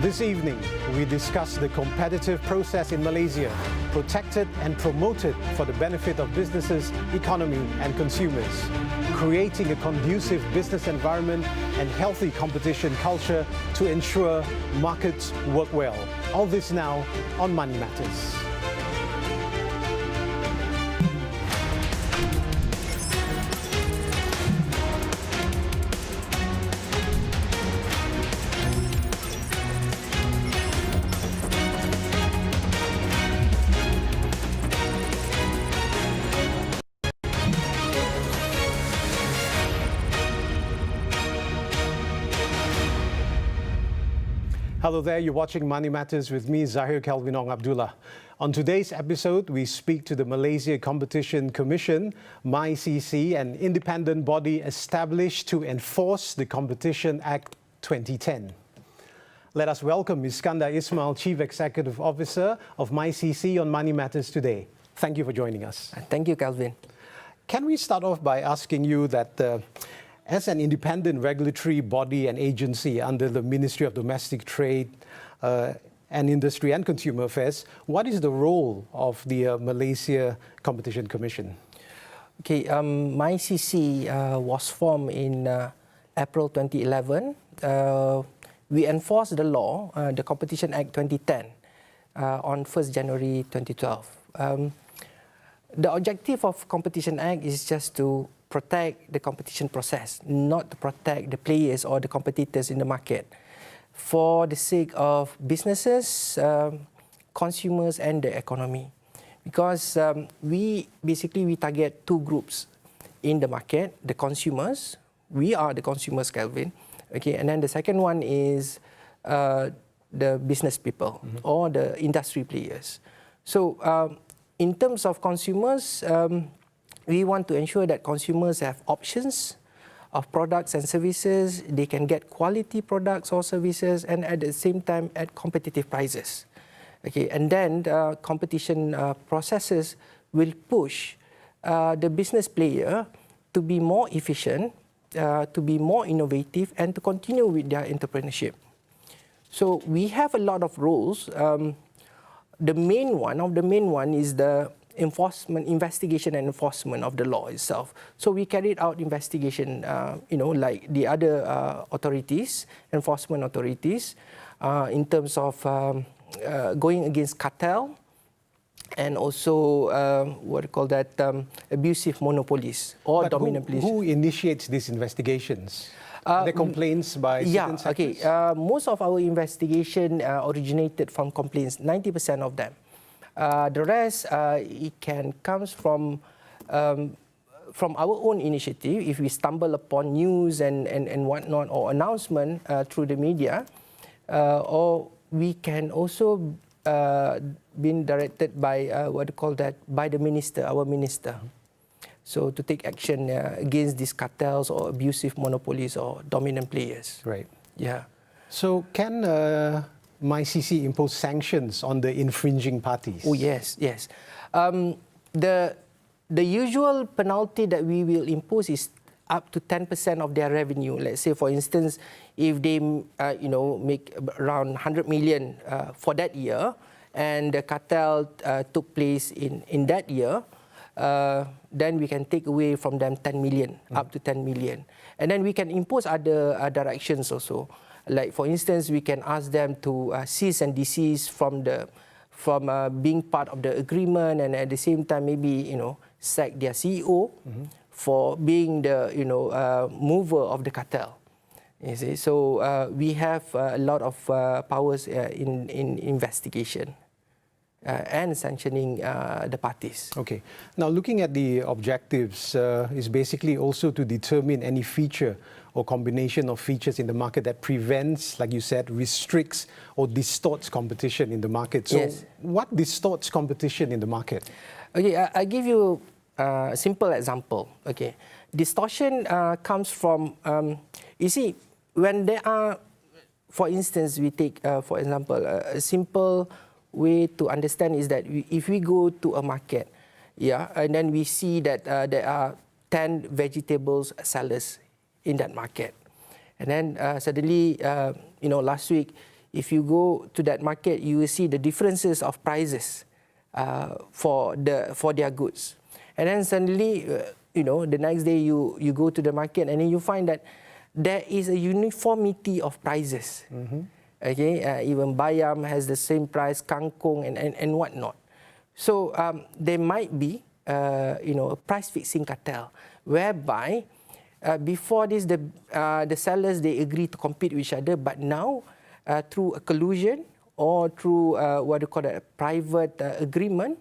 This evening, we discuss the competitive process in Malaysia, protected and promoted for the benefit of businesses, economy and consumers, creating a conducive business environment and healthy competition culture to ensure markets work well. All this now on Money Matters. Hello there, you're watching Money Matters with me, Zahir Kelvinong Abdullah. On today's episode, we speak to the Malaysia Competition Commission, MyCC, an independent body established to enforce the Competition Act 2010. Let us welcome Iskandar Ismail, Chief Executive Officer of MyCC on Money Matters today. Thank you for joining us. Thank you, Calvin. Can we start off by asking you that as an independent regulatory body and agency under the Ministry of Domestic Trade and Industry and Consumer Affairs, what is the role of the Malaysia Competition Commission? Okay, MyCC was formed in April 2011. We enforced the law, the Competition Act 2010, on 1st January 2012. The objective of Competition Act is just to protect the competition process, not to protect the players or the competitors in the market, for the sake of businesses, consumers and the economy. Because we target two groups in the market, the consumers. We are the consumers, Calvin. Okay, and then the second one is the business people or the industry players. So in terms of consumers, we want to ensure that consumers have options of products and services. They can get quality products or services and at the same time at competitive prices. Okay, and then the competition processes will push the business player to be more efficient, to be more innovative and to continue with their entrepreneurship. So we have a lot of roles. The main one is the investigation and enforcement of the law itself. So we carried out investigation, like the other authorities, enforcement authorities, in terms of going against cartel and also abusive monopolies or dominant police. Who initiates these investigations? Are there complaints by certain sectors? Most of our investigation originated from complaints, 90% of them. The rest, comes from our own initiative. If we stumble upon news and whatnot or announcement through the media, or we can also be directed by by the minister, our minister. So to take action against these cartels or abusive monopolies or dominant players. Right. Yeah. So can MyCC impose sanctions on the infringing parties? Oh yes. The usual penalty that we will impose is up to 10% of their revenue. Let's say, for instance, if they make around 100 million for that year, and the cartel took place in that year, then we can take away from them 10 million, up to 10 million. And then we can impose other directions also. Like, for instance, we can ask them to cease and desist from being part of the agreement, and at the same time maybe sack their CEO for being the mover of the cartel. You see, so we have a lot of powers in investigation and sanctioning the parties. Okay. Now, looking at the objectives, is basically also to determine any feature or combination of features in the market that prevents, like you said, restricts or distorts competition in the market. So yes. What distorts competition in the market? Okay, I give you a simple example. Okay, distortion comes from, you see, when there are, for instance, we take, for example, a simple way to understand is that if we go to a market, and then we see that there are 10 vegetables sellers in that market. And then suddenly, last week, if you go to that market, you will see the differences of prices for their goods. And then suddenly, the next day you go to the market and then you find that there is a uniformity of prices. Okay, even bayam has the same price, kangkong and whatnot. So there might be a price fixing cartel whereby before this the sellers, they agree to compete with each other, but now through a collusion or through what you call a private agreement,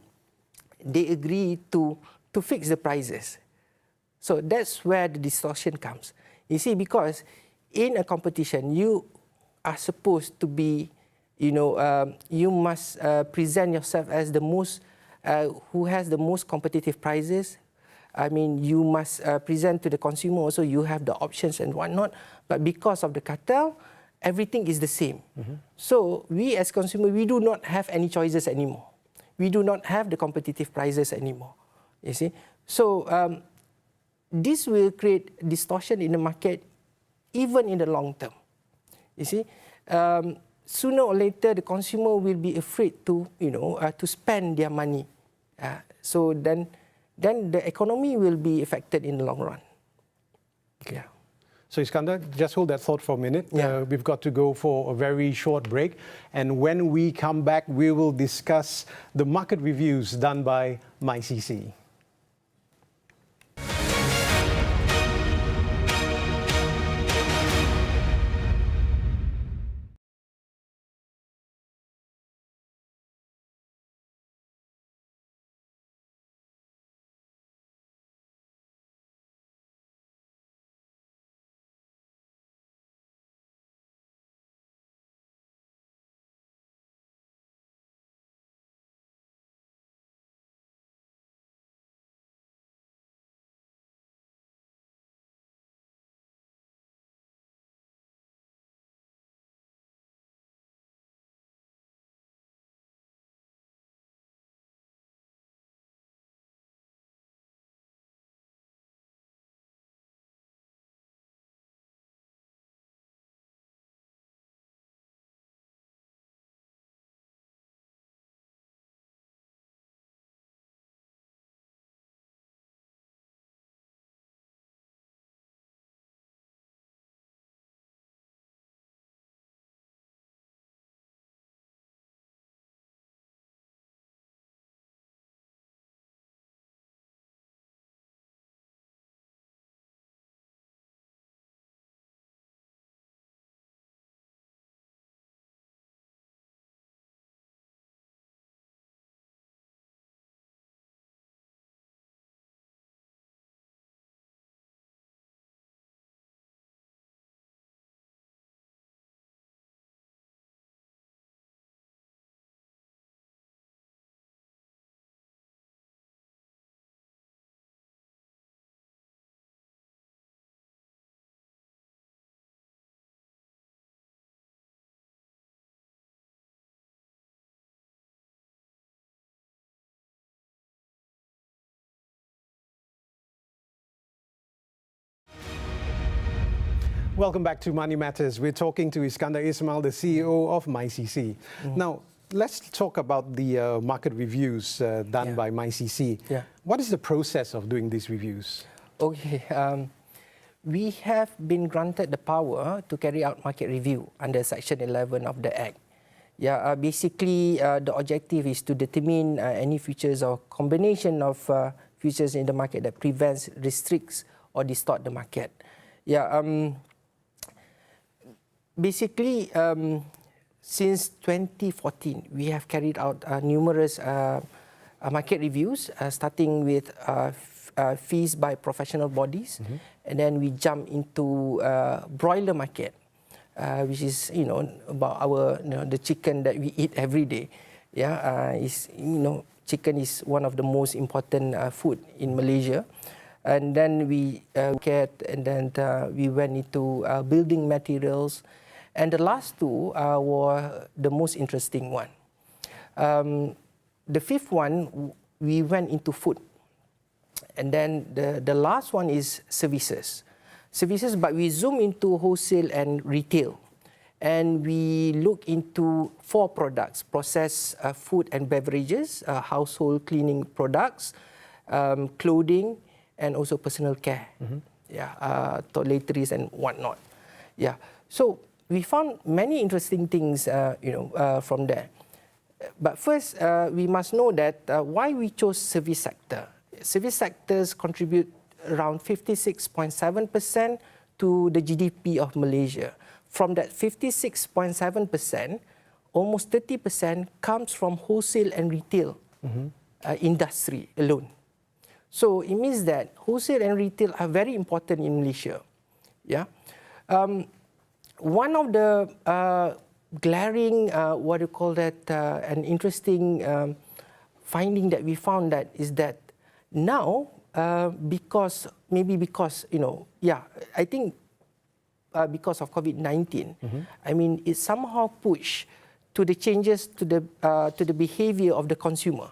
they agree to fix the prices. So that's where the distortion comes. You see, because in a competition, you are supposed to be, you must present yourself as the most, who has the most competitive prices. I mean, you must present to the consumer also, you have the options and whatnot. But because of the cartel, everything is the same. So we as consumers, we do not have any choices anymore. We do not have the competitive prices anymore. You see, so this will create distortion in the market, even in the long term. You see, sooner or later the consumer will be afraid to spend their money. So then the economy will be affected in the long run. Okay. So Iskandar, just hold that thought for a minute. Yeah. We've got to go for a very short break. And when we come back, we will discuss the market reviews done by MyCC. Welcome back to Money Matters. We're talking to Iskandar Ismail, the CEO of MyCC. Now, let's talk about the market reviews done by MyCC. Yeah. What is the process of doing these reviews? Okay, we have been granted the power to carry out market review under Section 11 of the Act. Yeah, basically, the objective is to determine any features or combination of features in the market that prevents, restricts, or distort the market. Yeah, basically, since 2014, we have carried out numerous market reviews, starting with fees by professional bodies, and then we jump into broiler market, which is about our the chicken that we eat every day. Yeah, chicken is one of the most important food in Malaysia. And then we we went into building materials, and the last two were the most interesting one. The fifth one, we went into food. And then the last one is services. Services, but we zoom into wholesale and retail. and we look into 4 products: processed food and beverages, household cleaning products, clothing, and also personal care. Toiletries and whatnot. So we found many interesting things, from there. But first, we must know that why we chose service sector. Service sectors contribute around 56.7% to the GDP of Malaysia. From that 56.7%, almost 30% comes from wholesale and retail industry alone. So it means that wholesale and retail are very important in Malaysia. One of the glaring, an interesting finding that we found that is that now, because of COVID-19, I mean, it somehow pushed to the changes to the behavior of the consumer.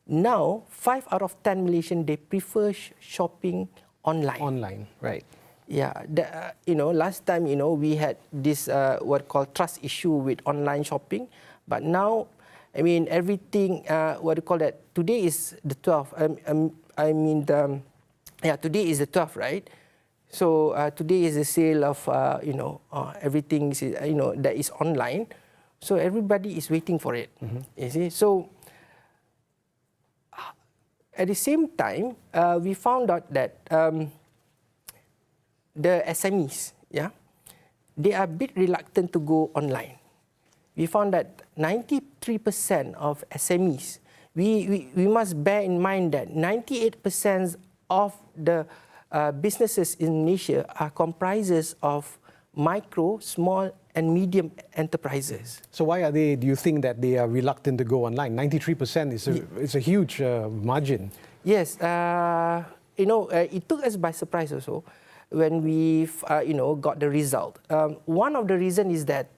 Now, 5 out of 10 Malaysians, they prefer shopping online. Online, right. Last time, we had this what called trust issue with online shopping, but now, I mean, everything. Today is the 12th. Today is the 12th, right? So today is the sale of everything that is online. So everybody is waiting for it. You see, so. At the same time, we found out that the SMEs, they are a bit reluctant to go online. We found that 93% of SMEs, we must bear in mind that 98% of the businesses in Malaysia are comprises of micro, small, and medium enterprises. So why do you think that they are reluctant to go online? 93% is a huge margin. Yes, it took us by surprise also when we got the result. One of the reasons is that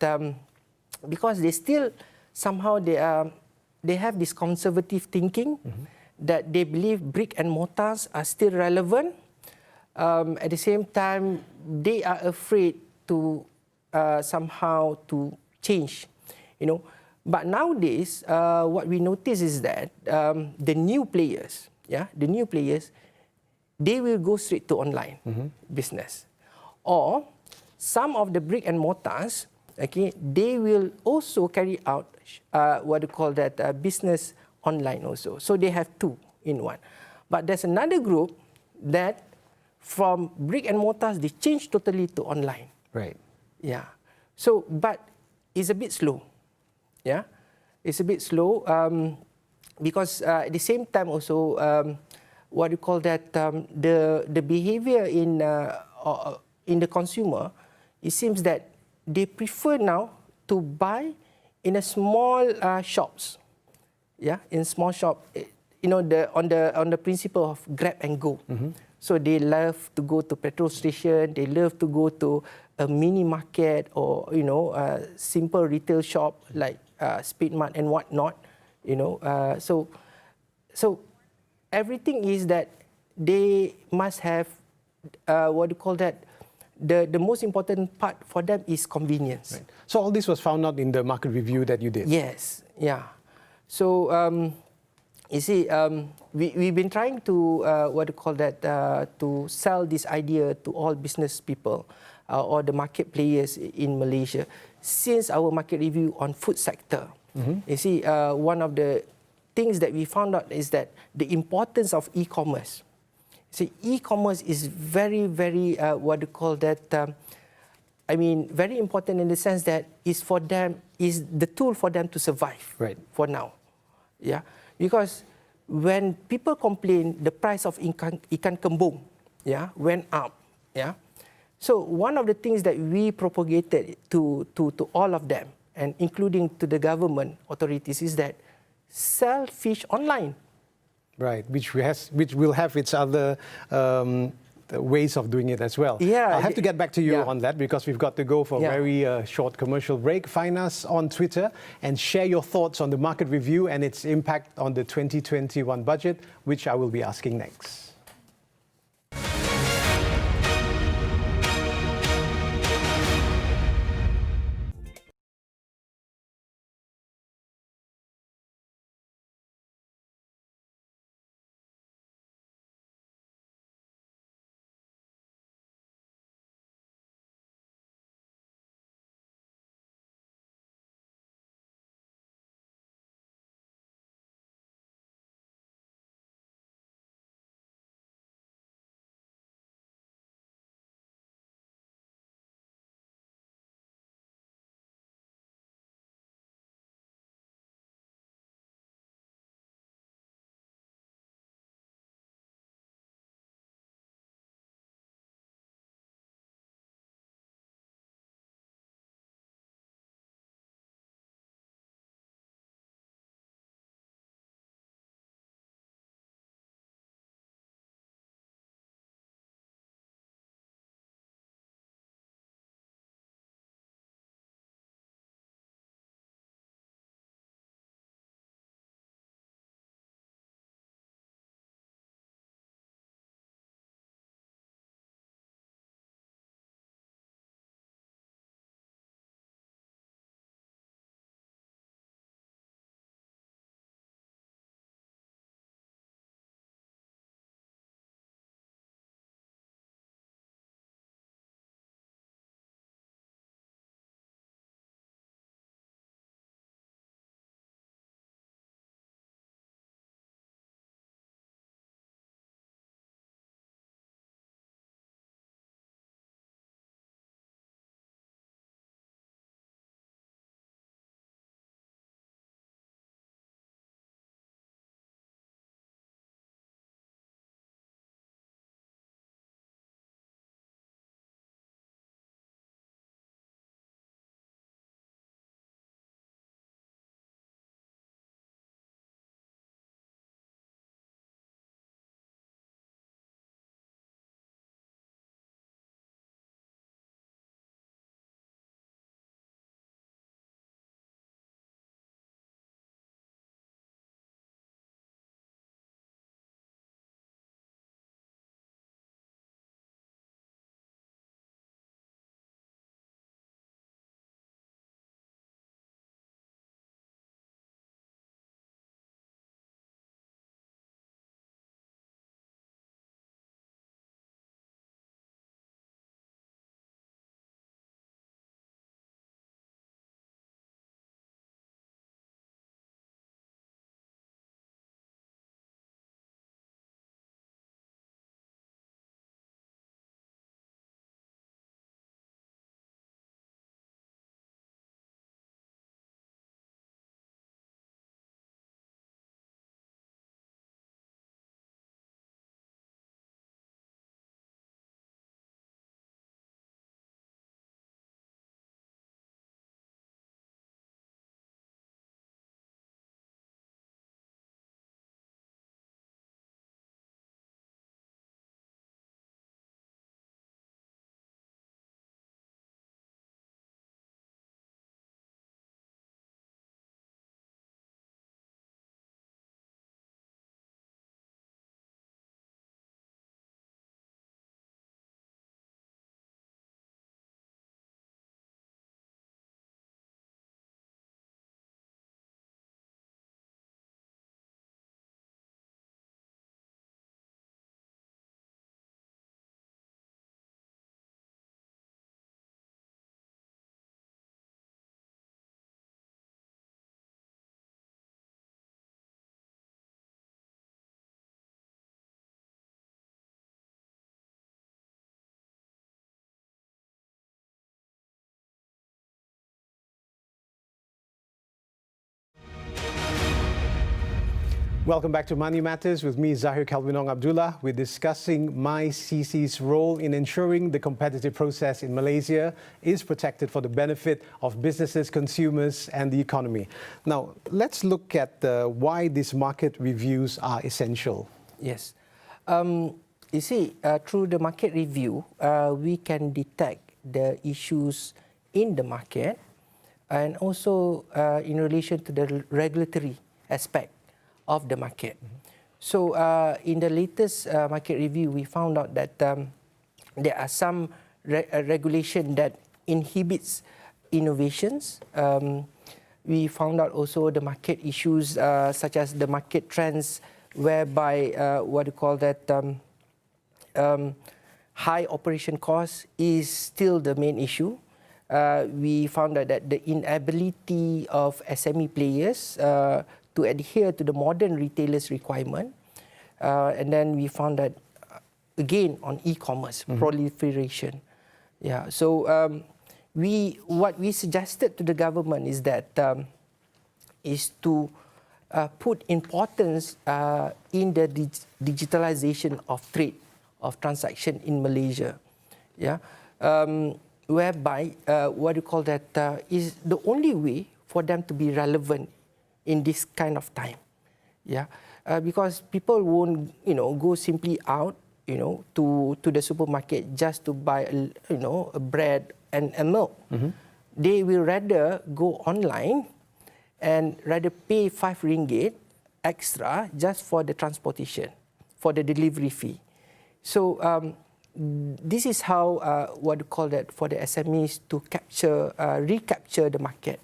because they still somehow they have this conservative thinking that they believe brick and mortars are still relevant. At the same time, they are afraid to somehow to change, But nowadays, what we notice is that the new players, they will go straight to online business, or some of the brick and mortars, they will also carry out business online also. So they have 2 in 1. But there's another group that from brick and mortars they change totally to online. Right. So, but it's a bit slow. It's a bit slow because at the same time also, the behavior in the consumer, it seems that they prefer now to buy in a small shops. In small shop, on the principle of grab and go. So they love to go to petrol station, they love to go to a mini market or a simple retail shop like Speedmart and whatnot. So everything is that they must have the most important part for them is convenience. Right. So all this was found out in the market review that you did. Yes. So you see, we've been trying to to sell this idea to all business people or the market players in Malaysia since our market review on food sector. You see, one of the things that we found out is that the importance of e-commerce. See, e-commerce is very, very very important in the sense that is the tool for them to survive. Right. For now. Because when people complain the price of ikan kembung went up, so one of the things that we propagated to all of them and including to the government authorities is that sell fish online. Right, which will have its other ways of doing it as well. I'll have to get back to you on that because we've got to go for a very short commercial break. Find us on Twitter and share your thoughts on the market review and its impact on the 2021 budget, which I will be asking next. Welcome back to Money Matters with me, Zahir Kalwinong Abdullah. We're discussing MyCC's role in ensuring the competitive process in Malaysia is protected for the benefit of businesses, consumers and the economy. Now, let's look at why these market reviews are essential. Yes. You see, through the market review, we can detect the issues in the market and also in relation to the regulatory aspect of the market. So in the latest market review, we found out that there are some regulation that inhibits innovations. We found out also the market issues such as the market trends whereby high operation cost is still the main issue. We found out that the inability of SME players to adhere to the modern retailers' requirement. And then we found that, again, on e-commerce, proliferation. Yeah. So what we suggested to the government is that is to put importance in the digitalization of trade, of transaction in Malaysia. Yeah. Whereby is the only way for them to be relevant in this kind of time, yeah, because people won't, go simply out, to the supermarket just to buy, a bread and a milk. They will rather go online and rather pay 5 ringgit extra just for the transportation, for the delivery fee. So this is how for the SMEs to recapture the market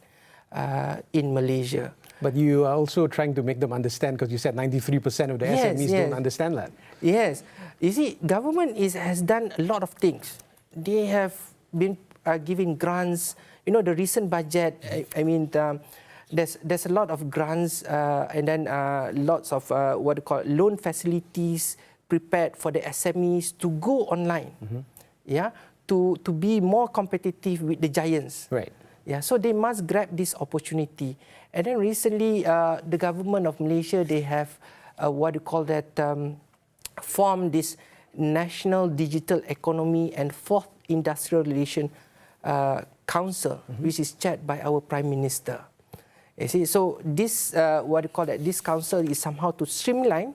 in Malaysia. But you are also trying to make them understand, because you said 93% of the SMEs don't understand that. Yes. You see, government has done a lot of things. They have been giving grants. The recent budget, there's a lot of grants and then lots of loan facilities prepared for the SMEs to go online, yeah, to be more competitive with the giants. Right. Yeah, so they must grab this opportunity. And then recently, the government of Malaysia, they have formed this National Digital Economy and Fourth Industrial Relation Council, which is chaired by our Prime Minister. You see, so this this council is somehow to streamline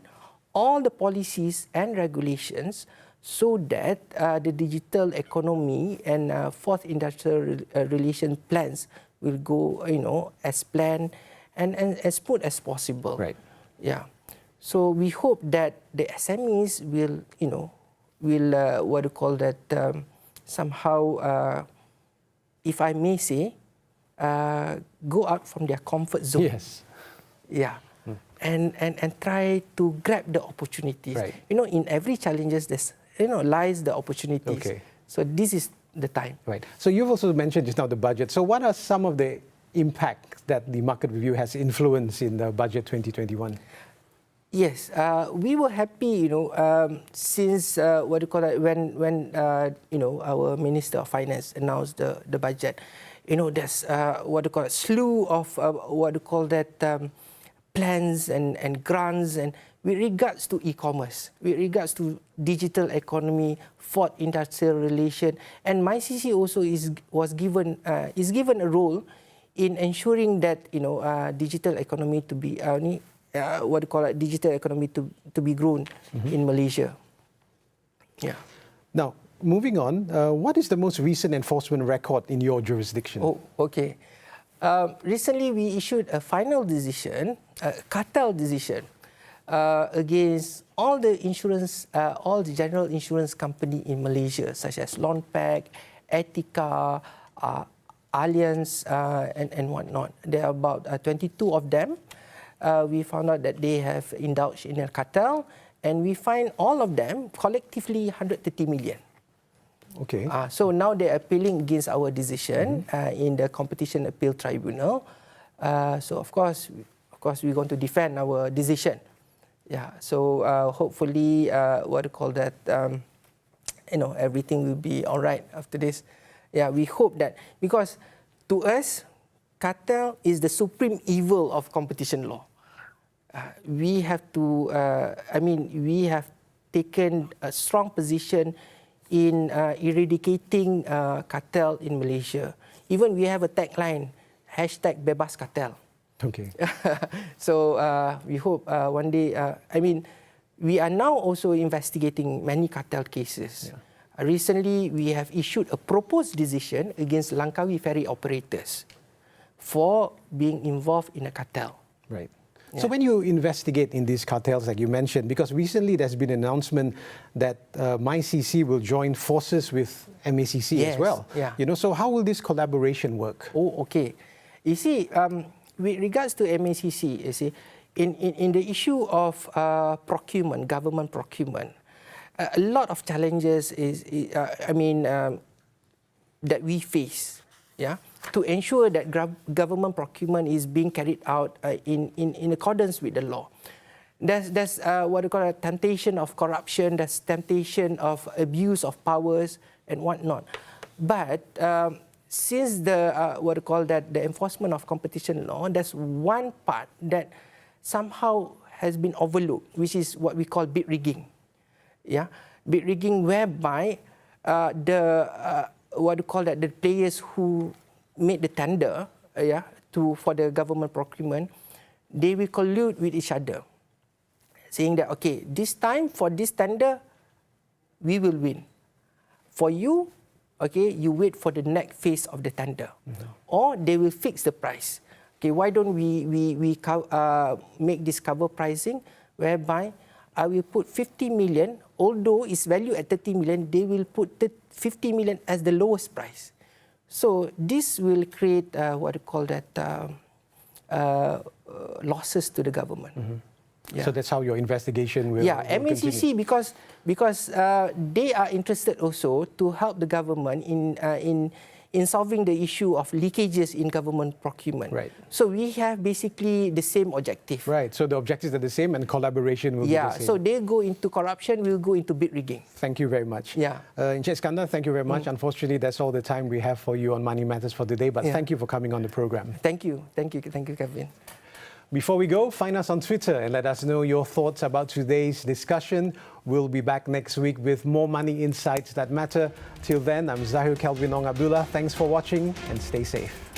all the policies and regulations so that the digital economy and fourth industrial relation plans will go, as planned and as smooth as possible. Right. Yeah. So we hope that the SMEs will, somehow, if I may say, go out from their comfort zone. Yes. Yeah. And try to grab the opportunities. Right. In every challenges, there's, lies the opportunities. Okay. So this is the time. Right. So you've also mentioned just now the budget. So what are some of the impacts that the market review has influenced in the budget 2021? Yes, we were happy, since when our Minister of Finance announced the budget. There's slew of plans and grants and with regards to e-commerce, with regards to digital economy, fourth industrial relation, and MyCC also is given a role in ensuring that digital economy to be digital economy to be grown in Malaysia. Yeah. Now, moving on, what is the most recent enforcement record in your jurisdiction? Oh, okay. Recently, we issued a final decision, a cartel decision, against all the general insurance company in Malaysia, such as Lonpac, Etika, Allianz, and whatnot. There are about 22 of them. We found out that they have indulged in a cartel, and we find all of them collectively 130 million. Okay. So now they're appealing against our decision in the Competition Appeal Tribunal. So of course, we're going to defend our decision. Yeah. So hopefully, everything will be all right after this. Yeah, we hope that, because to us, cartel is the supreme evil of competition law. we have to, we have taken a strong position in eradicating cartel in Malaysia. Even we have a tagline, #Bebas Cartel. Okay. So we hope one day, we are now also investigating many cartel cases. Yeah. Recently, we have issued a proposed decision against Langkawi ferry operators for being involved in a cartel. Right. Yeah. So when you investigate in these cartels, like you mentioned, because recently there's been an announcement that MyCC will join forces with MACC as Yes, well. yeah. So how will this collaboration work? Oh, okay. You see, with regards to MACC, you see, in the issue of procurement, government procurement, a lot of challenges that we face, yeah, to ensure that government procurement is being carried out in accordance with the law. There's what you call a temptation of corruption, there's temptation of abuse of powers and whatnot. But since the enforcement of competition law, there's one part that somehow has been overlooked, which is what we call bid rigging. Yeah, bid rigging, whereby the players who made the tender, for the government procurement, they will collude with each other, saying that, okay, this time for this tender, we will win. For you, okay, you wait for the next phase of the tender, or they will fix the price. Okay, why don't we make this cover pricing, whereby I will put 50 million, although it's valued at 30 million, they will put 50 million as the lowest price. So this will create losses to the government. Yeah. So that's how your investigation will MACC, continue. because they are interested also to help the government in solving the issue of leakages in government procurement. Right. So we have basically the same objective. Right, so the objectives are the same and collaboration will be the same. So they go into corruption, we'll go into bid rigging. Thank you very much. Yeah. Encik Iskandar, thank you very much. Unfortunately, that's all the time we have for you on Money Matters for today, but thank you for coming on the program. Thank you, Kevin. Before we go, find us on Twitter and let us know your thoughts about today's discussion. We'll be back next week with more money insights that matter. Till then, I'm Zahir Kelvin Ong Abdullah. Thanks for watching and stay safe.